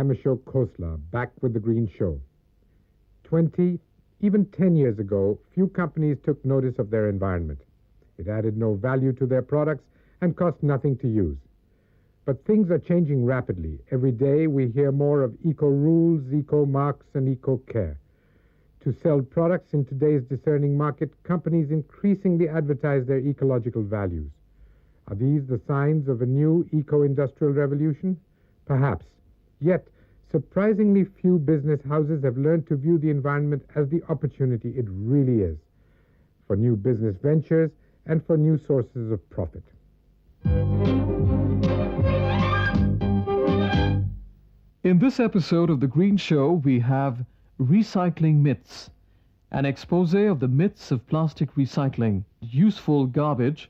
I'm Ashok Khosla, back with The Green Show. 20, even 10 years ago, few companies took notice of their environment. It added no value to their products and cost nothing to use. But things are changing rapidly. Every day we hear more of eco-rules, eco-marks, and eco-care. To sell products in today's discerning market, companies increasingly advertise their ecological values. Are these the signs of a new eco-industrial revolution? Perhaps. Yet, surprisingly few business houses have learned to view the environment as the opportunity it really is, for new business ventures and for new sources of profit. In this episode of The Green Show, we have Recycling Myths, an expose of the myths of plastic recycling, useful garbage,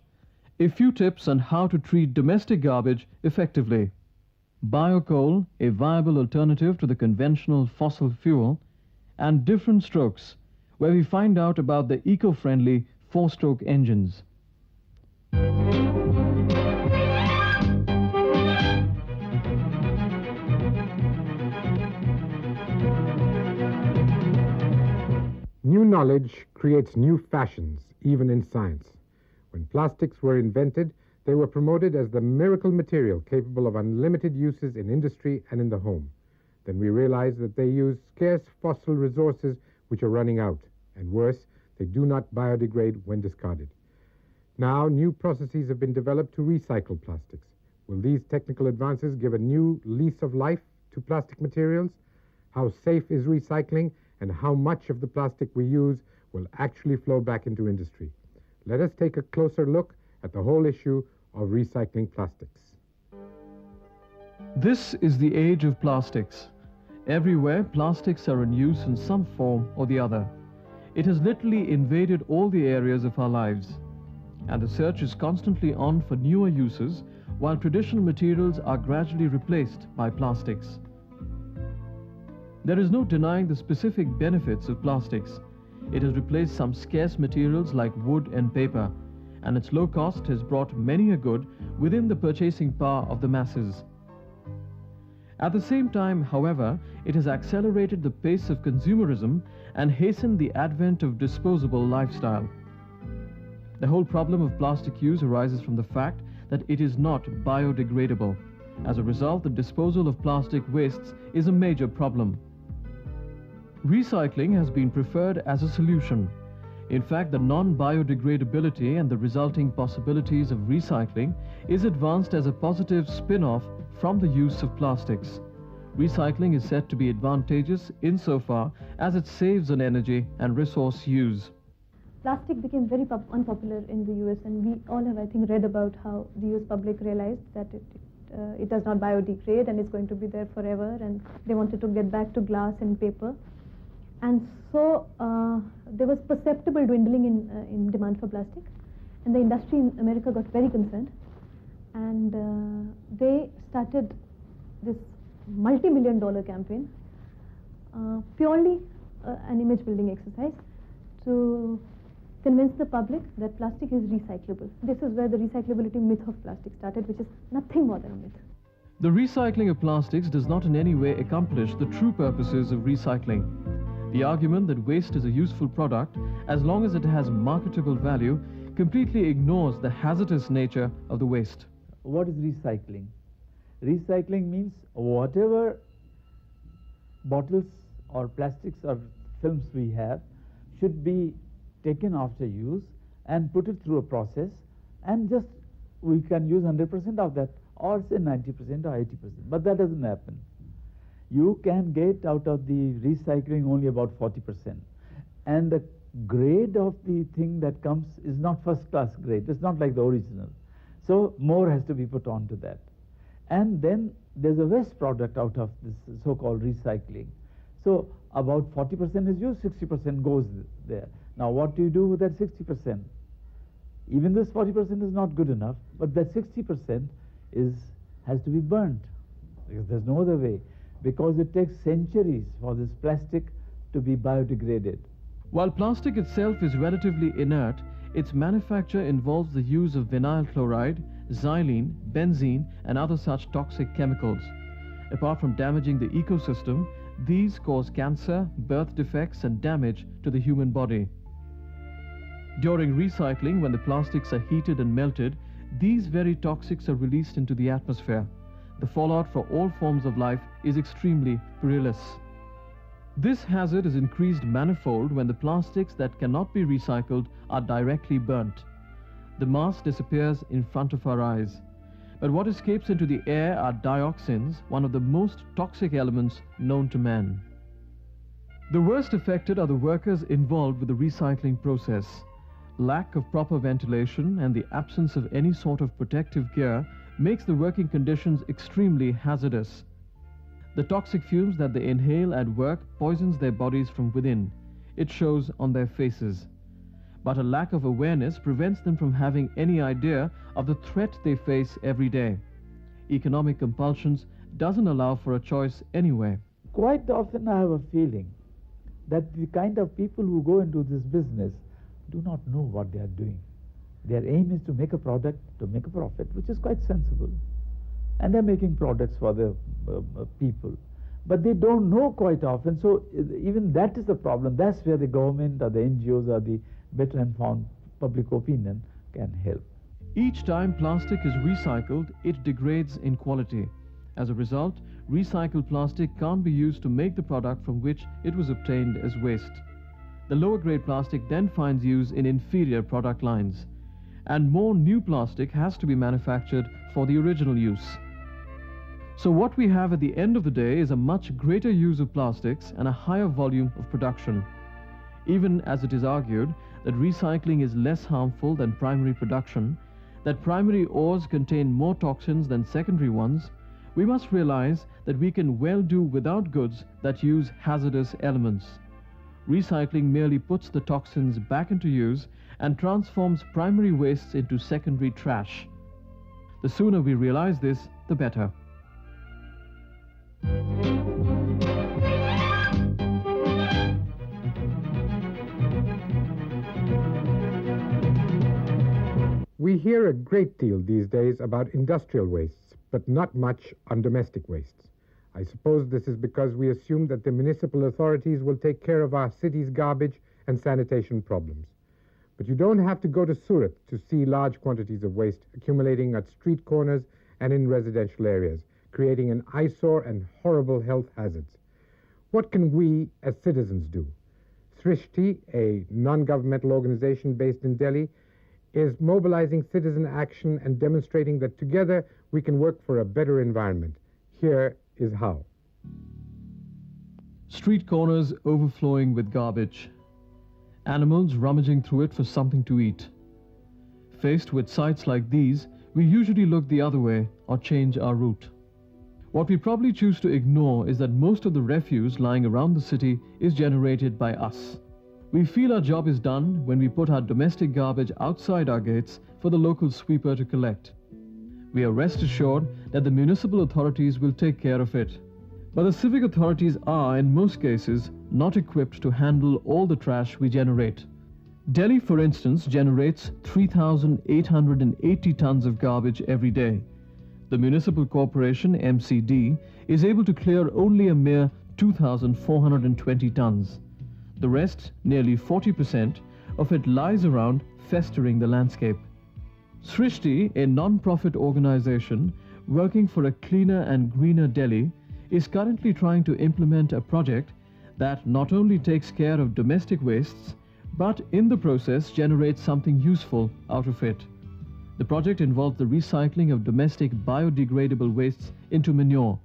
a few tips on how to treat domestic garbage effectively, Biocoal, a viable alternative to the conventional fossil fuel, and different strokes, where we find out about the eco-friendly four-stroke engines. New knowledge creates new fashions, even in science. When plastics were invented, they were promoted as the miracle material capable of unlimited uses in industry and in the home. Then we realized that they use scarce fossil resources which are running out, and worse, they do not biodegrade when discarded. Now, new processes have been developed to recycle plastics. Will these technical advances give a new lease of life to plastic materials? How safe is recycling, and how much of the plastic we use will actually flow back into industry? Let us take a closer look at the whole issue of recycling plastics. This is the age of plastics. Everywhere, plastics are in use in some form or the other. It has literally invaded all the areas of our lives. And the search is constantly on for newer uses, while traditional materials are gradually replaced by plastics. There is no denying the specific benefits of plastics. It has replaced some scarce materials like wood and paper, and its low cost has brought many a good within the purchasing power of the masses. At the same time, however, it has accelerated the pace of consumerism and hastened the advent of disposable lifestyle. The whole problem of plastic use arises from the fact that it is not biodegradable. As a result, the disposal of plastic wastes is a major problem. Recycling has been preferred as a solution. In fact, the non-biodegradability and the resulting possibilities of recycling is advanced as a positive spin-off from the use of plastics. Recycling is said to be advantageous insofar as it saves on energy and resource use. Plastic became very unpopular in the US, and we all have, I think, read about how the US public realized that it does not biodegrade and it's going to be there forever, and they wanted to get back to glass and paper. And so there was perceptible dwindling in demand for plastic, and the industry in America got very concerned, and they started this multi-million-dollar campaign, purely an image-building exercise to convince the public that plastic is recyclable. This is where the recyclability myth of plastic started, which is nothing more than a myth. The recycling of plastics does not in any way accomplish the true purposes of recycling. The argument that waste is a useful product, as long as it has marketable value, completely ignores the hazardous nature of the waste. What is recycling? Recycling means whatever bottles or plastics or films we have should be taken after use and put it through a process, and just we can use 100% of that, or say 90% or 80%, but that doesn't happen. You can get out of the recycling only about 40%, and the grade of the thing that comes is not first class grade. It's not like the original, so more has to be put on to that. And then there's a waste product out of this so-called recycling. So about 40% is used, 60% goes there. Now what do you do with that 60%? Even this 40% is not good enough, but that 60% has to be burnt, because there's no other way, because it takes centuries for this plastic to be biodegraded. While plastic itself is relatively inert, its manufacture involves the use of vinyl chloride, xylene, benzene, and other such toxic chemicals. Apart from damaging the ecosystem, these cause cancer, birth defects, and damage to the human body. During recycling, when the plastics are heated and melted, these very toxics are released into the atmosphere. The fallout for all forms of life is extremely perilous. This hazard is increased manifold when the plastics that cannot be recycled are directly burnt. The mass disappears in front of our eyes. But what escapes into the air are dioxins, one of the most toxic elements known to man. The worst affected are the workers involved with the recycling process. Lack of proper ventilation and the absence of any sort of protective gear makes the working conditions extremely hazardous. The toxic fumes that they inhale at work poisons their bodies from within. It shows on their faces. But a lack of awareness prevents them from having any idea of the threat they face every day. Economic compulsions doesn't allow for a choice anyway. Quite often I have a feeling that the kind of people who go into this business do not know what they are doing. Their aim is to make a product, to make a profit, which is quite sensible. And they're making products for the people. But they don't know quite often, so even that is the problem. That's where the government or the NGOs or the better informed public opinion can help. Each time plastic is recycled, it degrades in quality. As a result, recycled plastic can't be used to make the product from which it was obtained as waste. The lower grade plastic then finds use in inferior product lines. And more new plastic has to be manufactured for the original use. So what we have at the end of the day is a much greater use of plastics and a higher volume of production. Even as it is argued that recycling is less harmful than primary production, that primary ores contain more toxins than secondary ones, we must realize that we can well do without goods that use hazardous elements. Recycling merely puts the toxins back into use and transforms primary wastes into secondary trash. The sooner we realize this, the better. We hear a great deal these days about industrial wastes, but not much on domestic wastes. I suppose this is because we assume that the municipal authorities will take care of our city's garbage and sanitation problems. But you don't have to go to Surat to see large quantities of waste accumulating at street corners and in residential areas, creating an eyesore and horrible health hazards. What can we as citizens do? Srishti, a non-governmental organization based in Delhi, is mobilizing citizen action and demonstrating that together we can work for a better environment. Here is how. Street corners overflowing with garbage. Animals rummaging through it for something to eat. Faced with sights like these, we usually look the other way or change our route. What we probably choose to ignore is that most of the refuse lying around the city is generated by us. We feel our job is done when we put our domestic garbage outside our gates for the local sweeper to collect. We are rest assured that the municipal authorities will take care of it. But the civic authorities are, in most cases, not equipped to handle all the trash we generate. Delhi, for instance, generates 3,880 tons of garbage every day. The municipal corporation, MCD, is able to clear only a mere 2,420 tons. The rest, nearly 40% of it, lies around festering the landscape. Srishti, a non-profit organization working for a cleaner and greener Delhi, is currently trying to implement a project that not only takes care of domestic wastes, but in the process generates something useful out of it. The project involves the recycling of domestic biodegradable wastes into manure.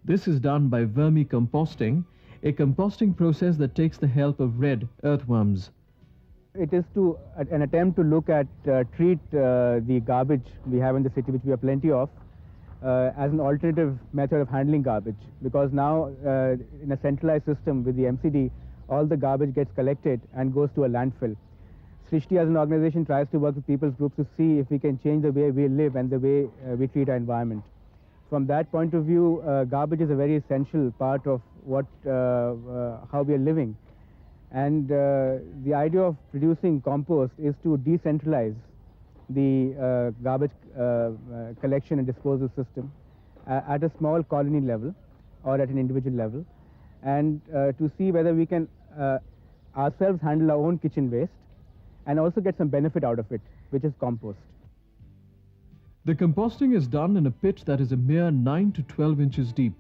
This is done by vermicomposting, a composting process that takes the help of red earthworms. It is an attempt to look at treat the garbage we have in the city, which we have plenty of, as an alternative method of handling garbage. Because now, in a centralized system with the MCD, all the garbage gets collected and goes to a landfill. Srishti as an organization tries to work with people's groups to see if we can change the way we live and the way we treat our environment. From that point of view, garbage is a very essential part of how we are living. And the idea of producing compost is to decentralize the garbage collection and disposal system at a small colony level, or at an individual level, and to see whether we can ourselves handle our own kitchen waste and also get some benefit out of it, which is compost. The composting is done in a pit that is a mere 9 to 12 inches deep.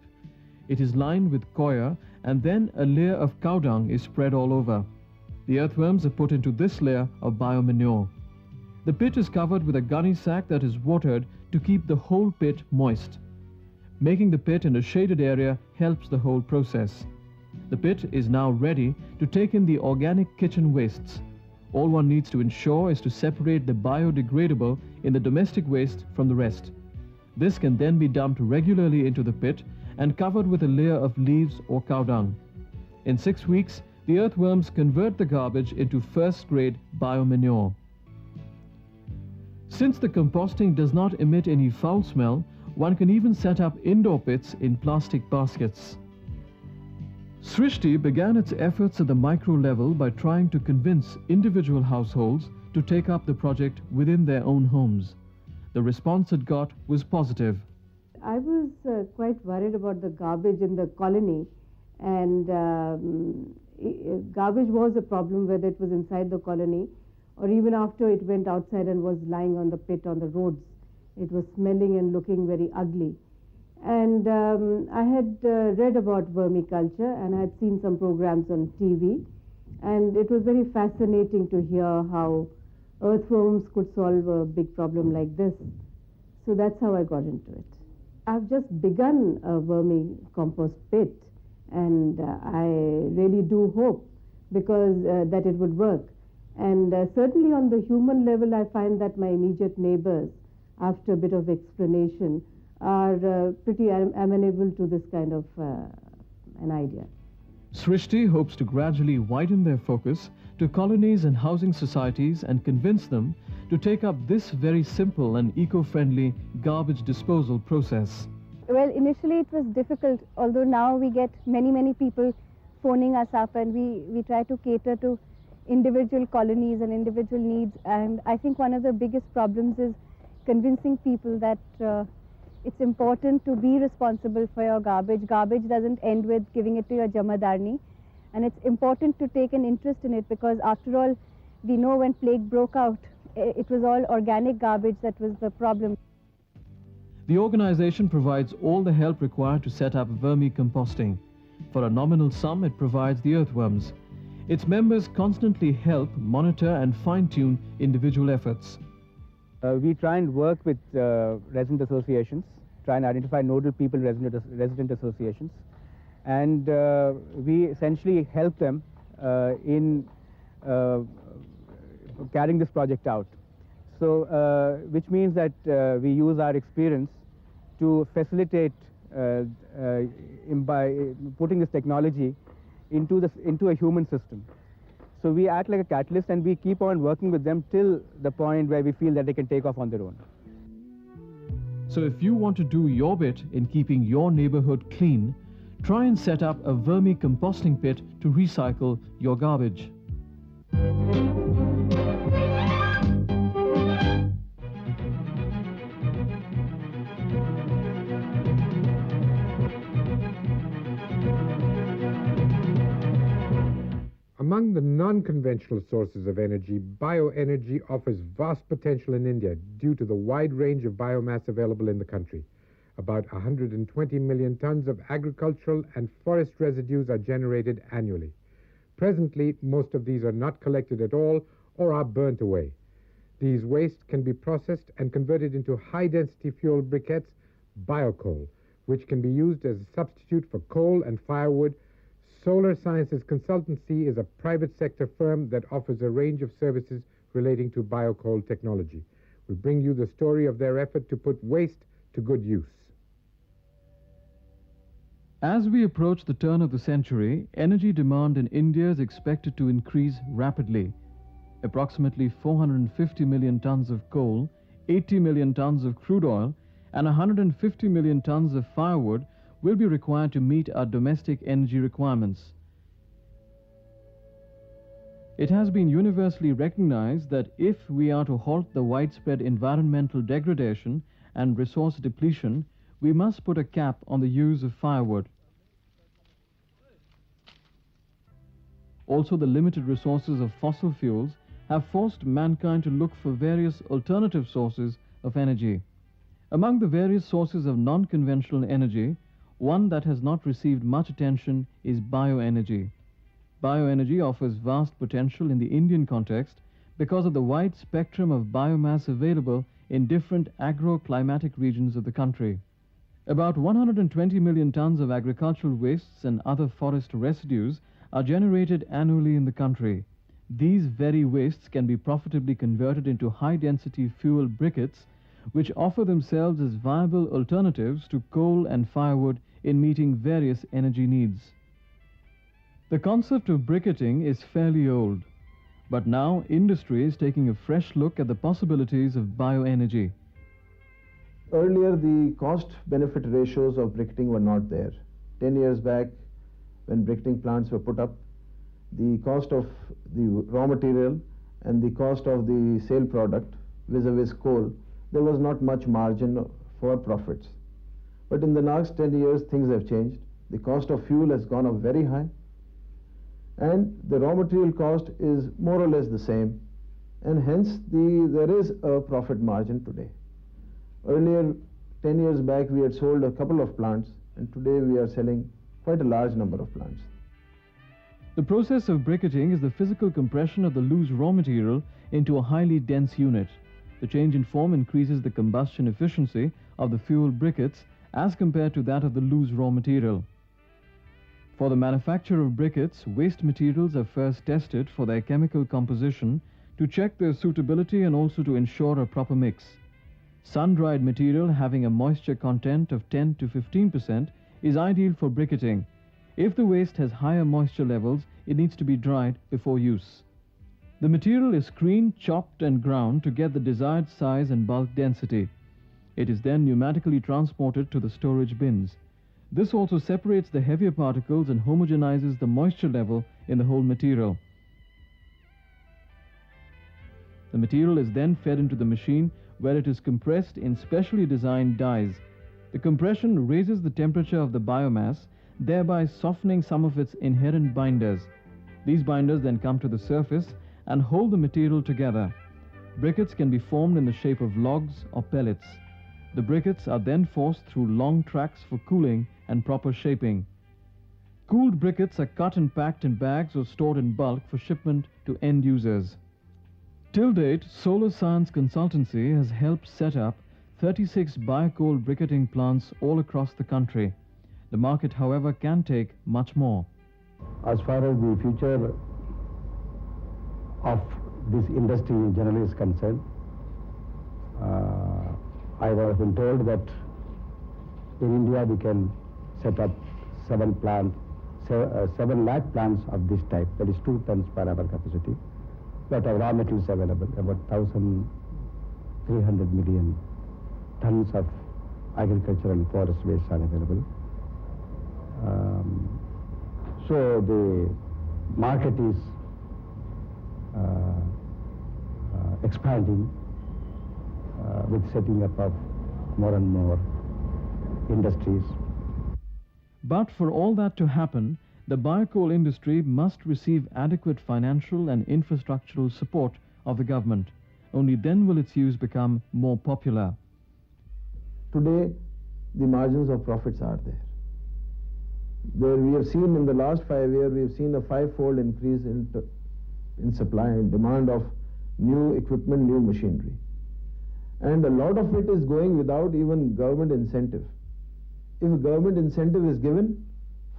It is lined with coir, and then a layer of cow dung is spread all over. The earthworms are put into this layer of biomanure. The pit is covered with a gunny sack that is watered to keep the whole pit moist. Making the pit in a shaded area helps the whole process. The pit is now ready to take in the organic kitchen wastes. All one needs to ensure is to separate the biodegradable in the domestic waste from the rest. This can then be dumped regularly into the pit and covered with a layer of leaves or cow dung. In 6 weeks, the earthworms convert the garbage into first-grade biomanure. Since the composting does not emit any foul smell, one can even set up indoor pits in plastic baskets. Srishti began its efforts at the micro level by trying to convince individual households to take up the project within their own homes. The response it got was positive. I was quite worried about the garbage in the colony, and garbage was a problem whether it was inside the colony or even after it went outside and was lying on the pit on the roads. It was smelling and looking very ugly. And I had read about vermiculture, and I had seen some programs on TV, and it was very fascinating to hear how earthworms could solve a big problem like this. So that's how I got into it. I've just begun a vermicompost pit, and I really do hope because that it would work. And certainly on the human level, I find that my immediate neighbors, after a bit of explanation, are pretty amenable to this kind of an idea. Srishti hopes to gradually widen their focus to colonies and housing societies and convince them to take up this very simple and eco-friendly garbage disposal process. Well, initially it was difficult, although now we get many people phoning us up, and we try to cater to individual colonies and individual needs. And I think one of the biggest problems is convincing people that it's important to be responsible for your garbage. Garbage doesn't end with giving it to your jamadarni, and it's important to take an interest in it, because after all, we know when plague broke out, it was all organic garbage that was the problem. The organization provides all the help required to set up vermicomposting. For a nominal sum, it provides the earthworms. Its members constantly help, monitor and fine-tune individual efforts. We try and work with resident associations, try and identify nodal people, resident associations, and we essentially help them in carrying this project out. So, which means that we use our experience to facilitate by putting this technology into a human system. So we act like a catalyst, and we keep on working with them till the point where we feel that they can take off on their own. So if you want to do your bit in keeping your neighborhood clean, try and set up a vermicomposting pit to recycle your garbage. Among the non-conventional sources of energy, bioenergy offers vast potential in India due to the wide range of biomass available in the country. About 120 million tons of agricultural and forest residues are generated annually. Presently, most of these are not collected at all or are burnt away. These wastes can be processed and converted into high-density fuel briquettes, biocoal, which can be used as a substitute for coal and firewood. Solar Sciences Consultancy is a private sector firm that offers a range of services relating to biocoal technology. We bring you the story of their effort to put waste to good use. As we approach the turn of the century, energy demand in India is expected to increase rapidly. Approximately 450 million tons of coal, 80 million tons of crude oil, and 150 million tons of firewood will be required to meet our domestic energy requirements. It has been universally recognized that if we are to halt the widespread environmental degradation and resource depletion, we must put a cap on the use of firewood. also the limited resources of fossil fuels, have forced mankind to look for various alternative sources of energy. Among the various sources of non-conventional energy, one that has not received much attention is bioenergy. Bioenergy offers vast potential in the Indian context because of the wide spectrum of biomass available in different agro-climatic regions of the country. About 120 million tons of agricultural wastes and other forest residues are generated annually in the country. These very wastes can be profitably converted into high-density fuel briquettes, which offer themselves as viable alternatives to coal and firewood in meeting various energy needs. The concept of briquetting is fairly old, but now industry is taking a fresh look at the possibilities of bioenergy. Earlier, the cost-benefit ratios of briquetting were not there. 10 years back, when briquetting plants were put up, the cost of the raw material and the cost of the sale product vis-a-vis coal, there was not much margin for profits. But in the last 10 years, things have changed. The cost of fuel has gone up very high, and the raw material cost is more or less the same, and hence there is a profit margin today. Earlier, 10 years back, we had sold a couple of plants, and today we are selling quite a large number of plants. The process of briquetting is the physical compression of the loose raw material into a highly dense unit. The change in form increases the combustion efficiency of the fuel briquettes as compared to that of the loose raw material. For the manufacture of briquettes, waste materials are first tested for their chemical composition to check their suitability and also to ensure a proper mix. Sun-dried material having a moisture content of 10 to 15% is ideal for briquetting. If the waste has higher moisture levels, it needs to be dried before use. The material is screened, chopped and ground to get the desired size and bulk density. It is then pneumatically transported to the storage bins. This also separates the heavier particles and homogenizes the moisture level in the whole material. The material is then fed into the machine where it is compressed in specially designed dies. The compression raises the temperature of the biomass, thereby softening some of its inherent binders. These binders then come to the surface and hold the material together. Briquettes can be formed in the shape of logs or pellets. The briquettes are then forced through long tracks for cooling and proper shaping. Cooled briquettes are cut and packed in bags or stored in bulk for shipment to end users. Till date, Solar Science Consultancy has helped set up 36 biocoal briquetting plants all across the country. The market, however, can take much more. As far as the future of this industry generally is concerned, I have been told that in India we can set up 7 lakh plants of this type, that is 2 tons per hour capacity. But our raw materials available, about 1,300 million tons of agricultural and forest waste are available. So the market is expanding with setting up of more and more industries. But for all that to happen, the biocoal industry must receive adequate financial and infrastructural support of the government. Only then will its use become more popular. Today, the margins of profits are there. We have seen in the last 5 years, we have seen a 5-fold increase in supply and demand of new equipment, new machinery. And a lot of it is going without even government incentive. If a government incentive is given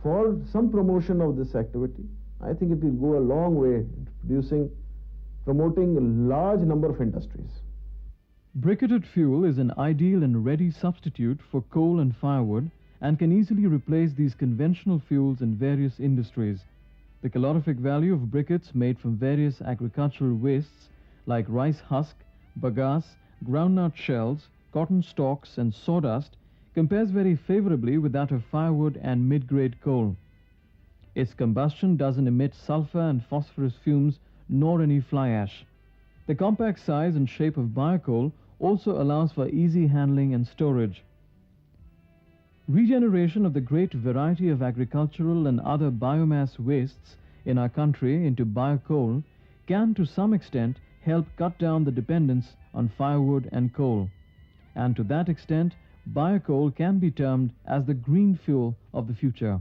for some promotion of this activity, I think it will go a long way in promoting a large number of industries. Briquetted fuel is an ideal and ready substitute for coal and firewood and can easily replace these conventional fuels in various industries. The calorific value of briquettes made from various agricultural wastes like rice husk, bagasse, groundnut shells, cotton stalks and sawdust compares very favorably with that of firewood and mid-grade coal. Its combustion doesn't emit sulfur and phosphorus fumes nor any fly ash. The compact size and shape of biocoal also allows for easy handling and storage. Regeneration of the great variety of agricultural and other biomass wastes in our country into biocoal can to some extent help cut down the dependence on firewood and coal. And to that extent, biocoal can be termed as the green fuel of the future.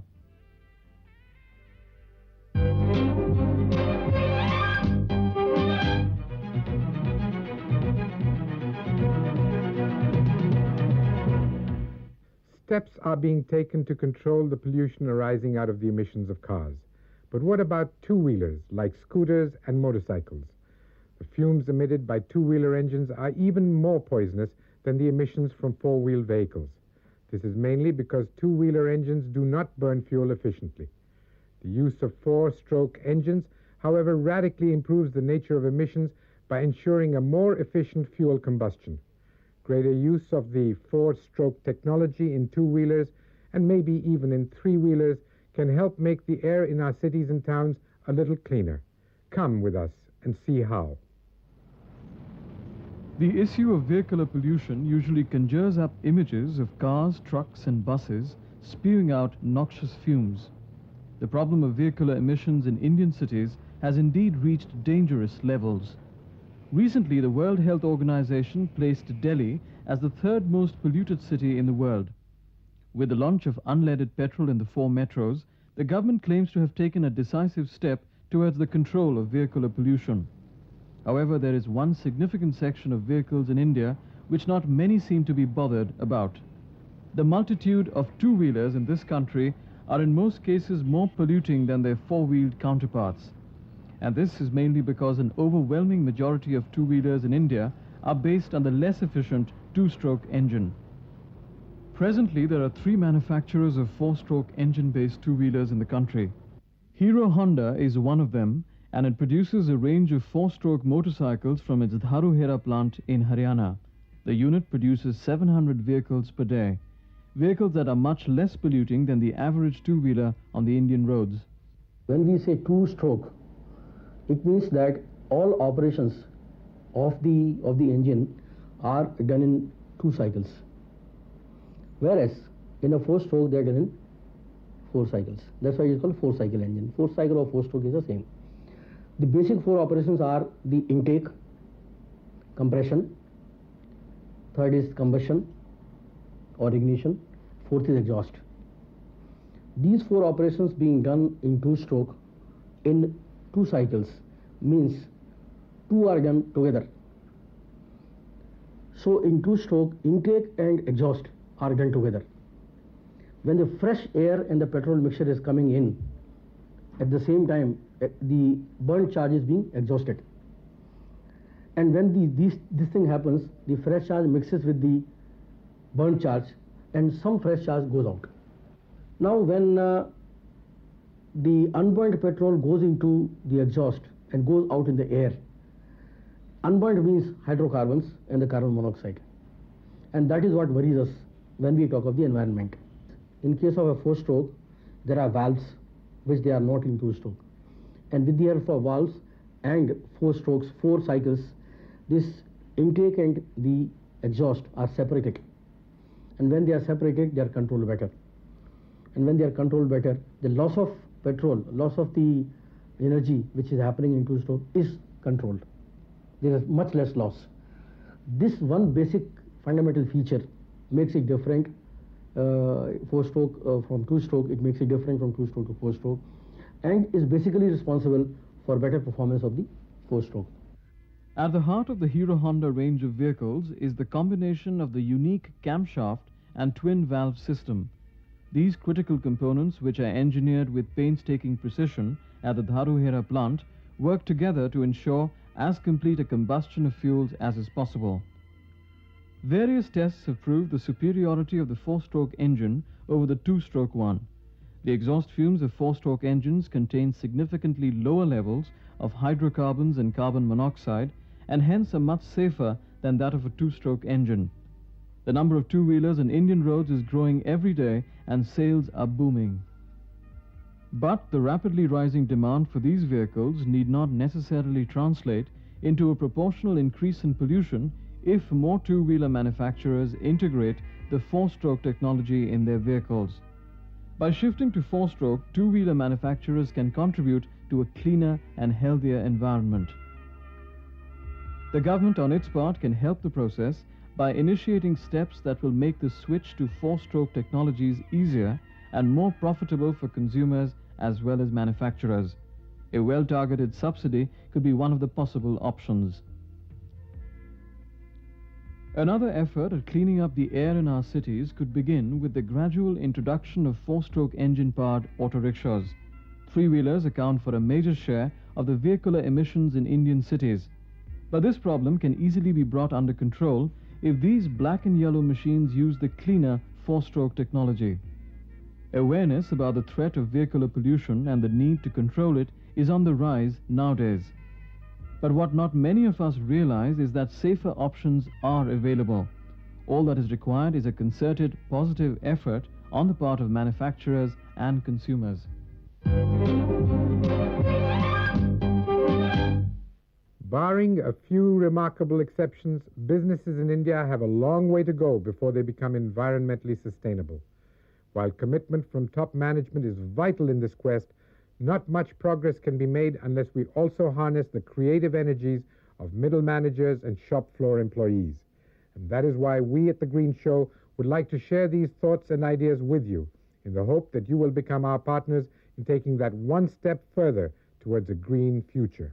Steps are being taken to control the pollution arising out of the emissions of cars. But what about two-wheelers like scooters and motorcycles? The fumes emitted by two-wheeler engines are even more poisonous than the emissions from four-wheel vehicles. This is mainly because two-wheeler engines do not burn fuel efficiently. The use of four-stroke engines, however, radically improves the nature of emissions by ensuring a more efficient fuel combustion. Greater use of the four-stroke technology in two-wheelers and maybe even in three-wheelers can help make the air in our cities and towns a little cleaner. Come with us and see how. The issue of vehicular pollution usually conjures up images of cars, trucks and buses spewing out noxious fumes. The problem of vehicular emissions in Indian cities has indeed reached dangerous levels. Recently, the World Health Organization placed Delhi as the third most polluted city in the world. With the launch of unleaded petrol in the 4 metros, the government claims to have taken a decisive step towards the control of vehicular pollution. However, there is one significant section of vehicles in India which not many seem to be bothered about. The multitude of two-wheelers in this country are in most cases more polluting than their four-wheeled counterparts. And this is mainly because an overwhelming majority of two-wheelers in India are based on the less efficient two-stroke engine. Presently, there are 3 manufacturers of four-stroke engine-based two-wheelers in the country. Hero Honda is one of them, and it produces a range of four-stroke motorcycles from its Dharuhera plant in Haryana. The unit produces 700 vehicles per day, vehicles that are much less polluting than the average two-wheeler on the Indian roads. When we say two-stroke, it means that all operations of the engine are done in 2 cycles. Whereas in a 4-stroke, they are done in 4 cycles. That's why it's called 4-cycle engine. 4th cycle or 4-stroke is the same. The basic 4 operations are the intake, compression, 3rd is combustion or ignition, 4th is exhaust. These 4 operations being done in 2-stroke in 2 cycles means 2 are done together. So in 2-stroke, intake and exhaust are done together. When the fresh air and the petrol mixture is coming in, at the same time the burnt charge is being exhausted. And when this thing happens, the fresh charge mixes with the burnt charge and some fresh charge goes out. Now when the unburnt petrol goes into the exhaust and goes out in the air, unburnt means hydrocarbons and the carbon monoxide. And that is what worries us when we talk of the environment. In case of a 4-stroke, there are valves which they are not in 2-stroke. And with the help of valves and 4 strokes, 4 cycles, this intake and the exhaust are separated. And when they are separated, they are controlled better. And when they are controlled better, the loss of petrol, loss of the energy which is happening in 2-stroke is controlled. There is much less loss. This one basic fundamental feature makes it different. 4-stroke from 2-stroke, it makes it different from 2-stroke to 4-stroke, and is basically responsible for better performance of the 4-stroke. At the heart of the Hero Honda range of vehicles is the combination of the unique camshaft and twin valve system. These critical components, which are engineered with painstaking precision at the Dharuhera plant, work together to ensure as complete a combustion of fuels as is possible. Various tests have proved the superiority of the 4-stroke engine over the 2-stroke one. The exhaust fumes of 4-stroke engines contain significantly lower levels of hydrocarbons and carbon monoxide, and hence are much safer than that of a 2-stroke engine. The number of two-wheelers on Indian roads is growing every day and sales are booming. But the rapidly rising demand for these vehicles need not necessarily translate into a proportional increase in pollution if more two-wheeler manufacturers integrate the 4-stroke technology in their vehicles. By shifting to four-stroke, two-wheeler manufacturers can contribute to a cleaner and healthier environment. The government, on its part, can help the process by initiating steps that will make the switch to four-stroke technologies easier and more profitable for consumers as well as manufacturers. A well-targeted subsidy could be one of the possible options. Another effort at cleaning up the air in our cities could begin with the gradual introduction of four-stroke engine-powered auto rickshaws. Three-wheelers account for a major share of the vehicular emissions in Indian cities. But this problem can easily be brought under control if these black and yellow machines use the cleaner four-stroke technology. Awareness about the threat of vehicular pollution and the need to control it is on the rise nowadays. But what not many of us realize is that safer options are available. All that is required is a concerted, positive effort on the part of manufacturers and consumers. Barring a few remarkable exceptions, businesses in India have a long way to go before they become environmentally sustainable. While commitment from top management is vital in this quest, not much progress can be made unless we also harness the creative energies of middle managers and shop floor employees. And that is why we at The Green Show would like to share these thoughts and ideas with you in the hope that you will become our partners in taking that one step further towards a green future.